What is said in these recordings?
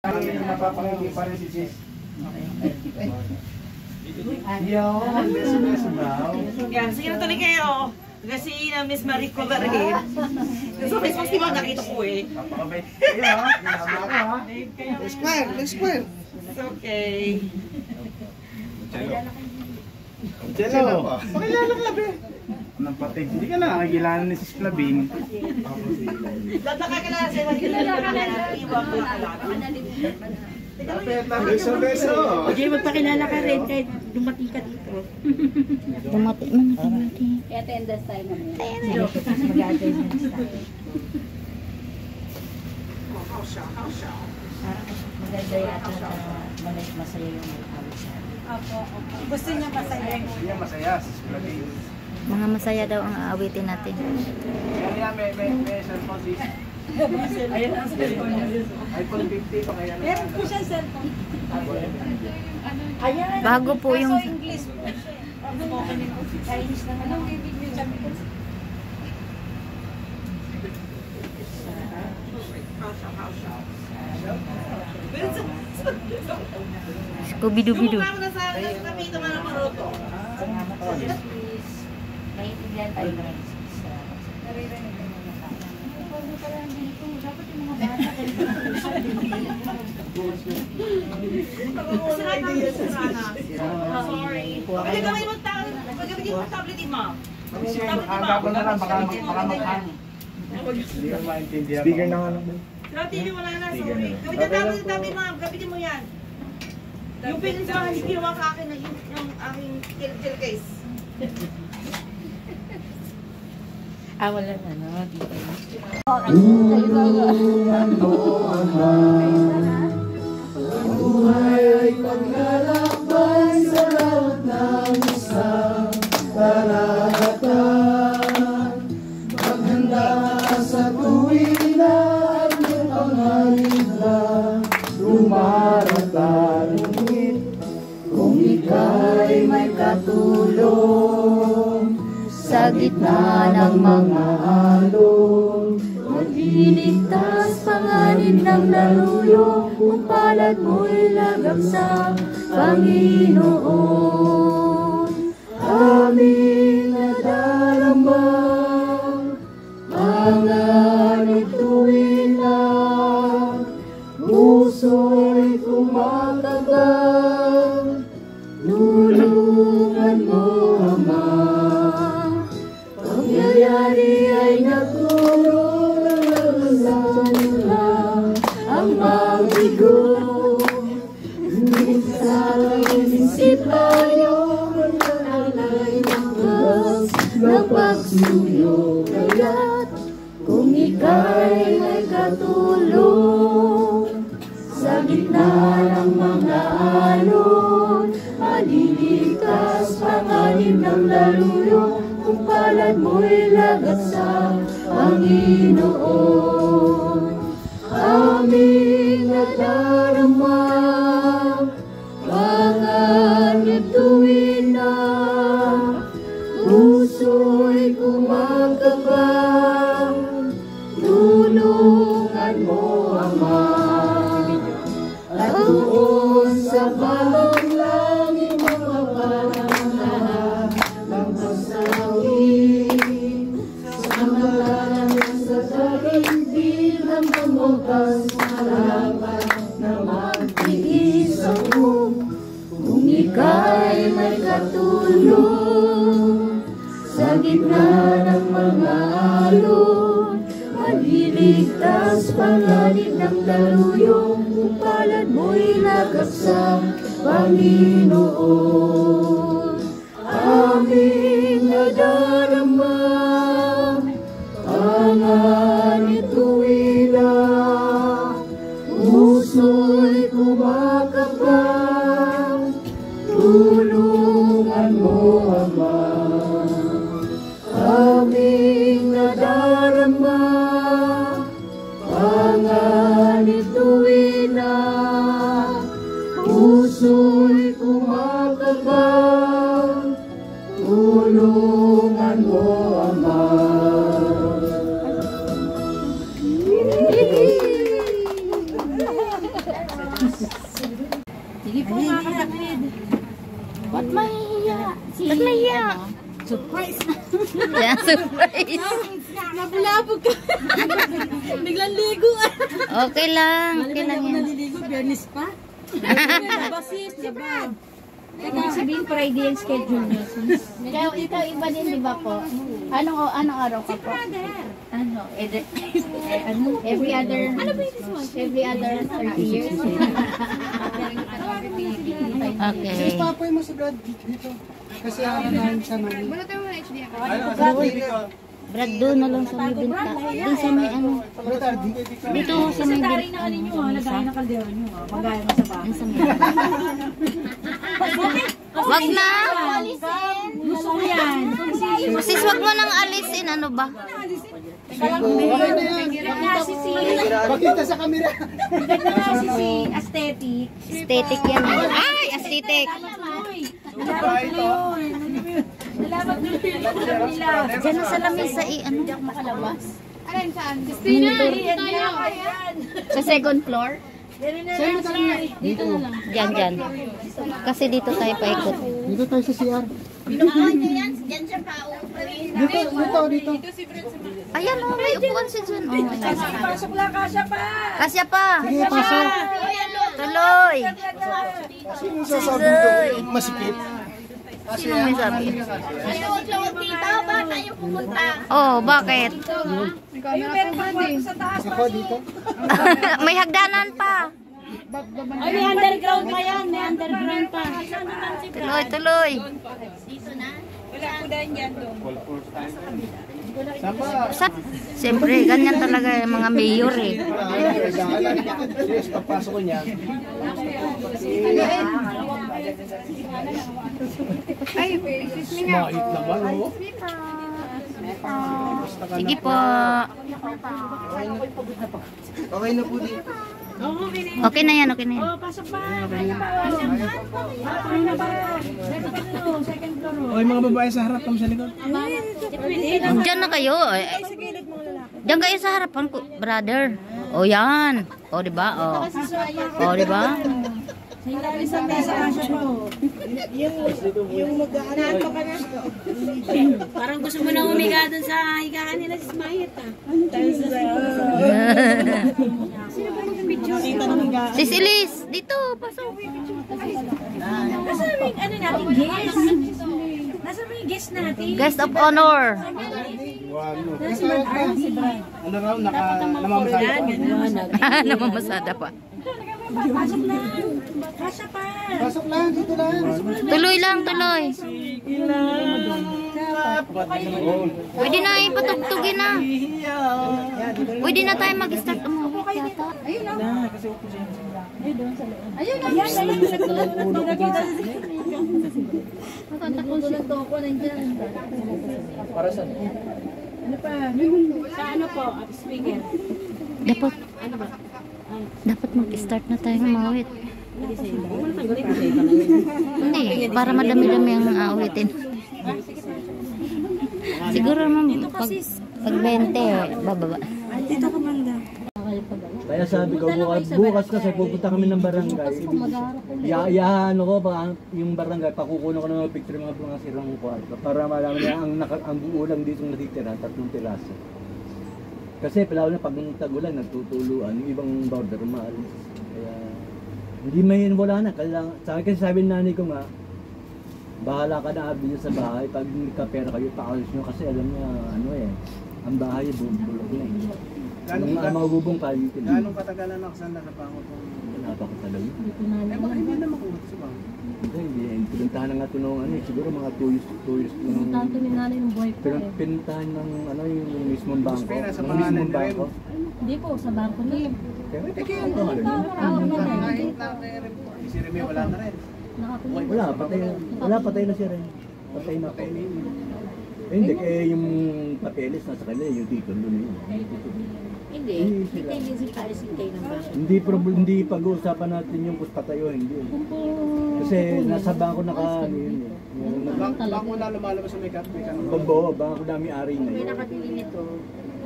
Napapangiti pa rin si Sis. Yun, beso-beso daw. Yan, sige na tuloy kayo. Kasi na Miss Marie ko ba rin. So, Facebook di ba nakita ko eh. Napakabait kayo ha. Square, square. It's okay. Jello, pakilala ka be. Anong patig? Hindi ka nakakilala ni Sis Flavine. Lahat nakakilala sa'yo. Nakakilala ka na. Iwan ko Beso-beso. Jay, magpakilala ka rin kahit dumating ka dito. Dumating. I-attendance tayo naman. Mag-attendance tayo. Maganda yata na masaya yung mag-awit siya. Opo. Gusto niya masaya. Hindi masaya, Sis Flavine. Mga masaya daw ang aawitin natin. Yan, may cellphone Sis. Ayan ang cellphone niya. iPhone 50 pa kaya na. Meron po siya cellphone. Ayan. Bago po yung... Kaso English po siya. Chinese naman ang bibig niya. Scooby-Dooby-Doo. Yung mukha ko na sa kapito man ang maroto. Naiintindihan tayo na rin. Naririnig ko naman yung tama. Ano pa lang dito? Dapat yung mga bata. Sorry. Pwede kami mag-tablet din, ma'am. Ang na lang, baka maghang. Hindi ka maintindihan. Speaker na nga lang. Sa TV wala na, sorry. Gawin na tablet, ma'am. Gapitin mo yan. Yung feelings mo, hindi ginawa sa akin na yung aking kill case. Wala na, no? Dito na. Buhay ay paglalakbay sa laot ng isang karagatan. Maghanda sa tuwing na at may panganib na dumaratanggit. Kung ika'y may katulong sa gitna ng mga alon, magliligtas panganib ng nalulong, kung palad mo'y lagap sa Panginoon. Aming nadarama, panganib tuwin na, puso'y kumakabang, tulungan mo, Ama. Pangyayari ay nagturo ng nagsasanla ang mabigo. Minsan isip tayo magkakalay ng gas na pagsuyo. Kaya't kung ika'y may katulong sa gitna ng mga alon, maliligtas panganib ng daluyong, kung palad mo'y lagat sa Panginoon. Aming nadarama, panganib tuwin na, puso'y kumakabang, tulungan mo, Ama. At doon sa balong langit mapaparang lahat ng pasawin, sa malalang sa daigdig ng pangwakas, harapan na magtiis ako. Kung ika'y may katulong sa gitna ng mga alon, maliligtas panganib ng daluyong, kung palad mo'y lagap sa Panginoon. Aming nadarama, panganib tuwin na, puso'y kumakabang, tulungan mo, Ama. Aming nadarama, panganib tuwin na, puso'y kumakabang, tulungan mo, Ama. Sige po mga kapatid. Ba't mahihiya? Ba't mahihiya? Surprise! Yan, surprise. Nabulabog ka. Biglang ligo. Okay lang. Okay lang yan. Naliligo, Bernis pa. Basis, diba? Ibig sabihin, Friday ang schedule niyo. Kaya ikaw iba din, di ba po? Anong araw ka po? Ano? Every other 30 years. Okay. Papoy mo si Brad dito. Kasi naman siya man. Brad, doon na lang sa may binta. Doon sa may ano. Dito sa may binta. Tari na kanin nyo, lagay na kaldero nyo. Magaya mo sa bahay. Doon sa may wag na! Gusto ko yan. Sis, wag mo nang alisin. Ano ba? Pakita sa camera. Aesthetic. Aesthetic yan. Ay, aesthetic. Diyan na sa lamesa ano? Alin saan? Christina, Sa second floor? Dito na lang. Diyan. Kasi dito tayo paikot. Dito tayo sa CR. Dito. Ayan o, may upuan si Jen. Oh, Pasok lang, kasya pa. kasya pa. Sige, pasok. Tuloy. Sino sasabi ko? Masikip. Sino may sabi? Lawag dito, ba tayo pumunta? Oh, bakit? Meron pa dito sa taas. Ako dito. May hagdanan pa. Ay, may underground pa yan. May underground pa. Tuloy. Wala ko dahil yan doon. Sa, siyempre, ganyan talaga yung mga mayor eh. Yes, pagpasok ko niya. Smait naman, oh. Sige po. Okay na po dito. Okay na yan. Pasok pa. Kaya pa. Second floor. Okay, mga babae sa harap kami sa likod. Diyan na kayo. Diyan kayo sa harapan ko, brother. O yan. O diba? O diba? Sa mesa kasya po. Parang gusto mo na umiga dun sa higaan nila si Smayet ah. Si Silis, dito, pasok. Nasaan may ano natin, guest? Nasaan may guest natin? Guest of honor. Ano raw, namamasaya pa. Namamasada pa. Pasok na. Kasya pa. Pasok lang, dito lang. Tuloy lang. Pwede na ipatugtugin na. Pwede na tayo mag-start umuwi yata. Ayun na. Nakatakulog ako nandiyan. Para saan? Ano pa? Sa ano po? Speaker. Dapat mag-start na tayo umawit. Hindi, para madami-dami ang awitin. Siguro naman pag 20, bababa. Dito ka banda. Kaya sabi ko, bukas kasi pupunta kami ng barangay. Iyaano ko, yung barangay, pakukuno ko ng mga picture ng mga sirang kwarto para malaman niya ang buo lang dito natitira, 3 piraso. Kasi pala na pag tagulan, nagtutuluan, yung ibang border maalis. Kaya hindi may wala na. Kasi sabi ng nanay ko nga, bahala ka na abin niyo sa bahay. Pag kapera kayo, paalis nyo. Kasi alam niya, ang bahay, bulog na eh. Ang mga bubong palitin. Ganong katagalan ako saan nakapangot kung... Napako talaga. baka hindi naman kung sa bang. Hindi, pinuntahan na nga ito nung siguro mga 2 years nung... Tanto ni nanay ng boy Pero pinuntahan ng yung mismong bangko. Espera, sa Yung pangalan mismong ni bangko. Hindi po, sa bangko na. Kaya Kaya ano ano yun? Si Remy wala na rin. Wala, patay na siya rin. Patay na po. Hindi, yung papeles nasa kanila, yung titulo na yun. Hindi. Hindi si Paris Intay ng baso. Hindi pag-uusapan natin yung patayo, hindi. Kasi nasa bangko yun. Bangko na lumalabas sa make-up. Bangko namin ari na May yun. nakabili nito.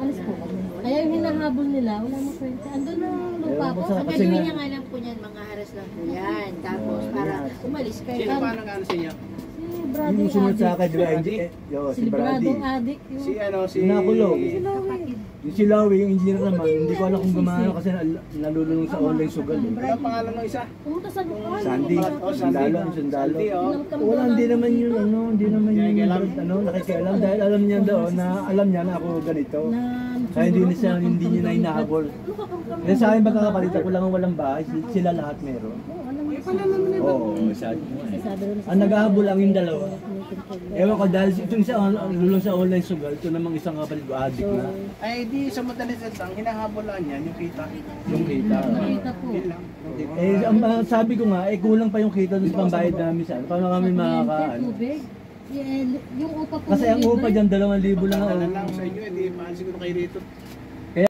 Alis po kami. Kaya yung hinahabol nila, wala mo kwenta. Andun na lupa Ewan po. ko sa- Ang kasi gagawin nga- niya nga lang po niyan, mga pares lang po yan. Tapos para umalis kayo. Sino pa nag-ano sa inyo? Yung sumunod sa akin, di ba? Si Brady. Adik. Si ano, si... Nakulong. Yung si Lowy, yung engineer naman, hindi ko alam kung gumano kasi nalulunong sa online sugal. Ano ang pangalan ng isa? Pumunta sa Bukal. Sandy. Oh, Sundalo. Sandy, oh. Wala, hindi naman yun, hindi naman yun, nakikialam. Dahil alam niya doon na, alam niya na ako ganito. Kaya hindi niya na hinahabol. Kaya sa akin, magkakapalit ako lang ang walang bahay, sila lahat meron. Oo, sabi mo eh. Ang naghahabol lang yung dalawa. Ewan ko, dahil itong isa, lulong sa online sugal, ito namang isang kapalit ko, adik na. Ay, di sa madaling salita, ang hinahabol lang yan, yung kita. Yung kita. Yun lang. Sabi ko nga, kulang pa yung kita doon sa pambayad namin sa paano kami makakaano. Yung upa po. Kasi ang upa dyan, 2,000 lang Pagkakala ako. lang sa inyo, hindi mahal siguro kayo rito.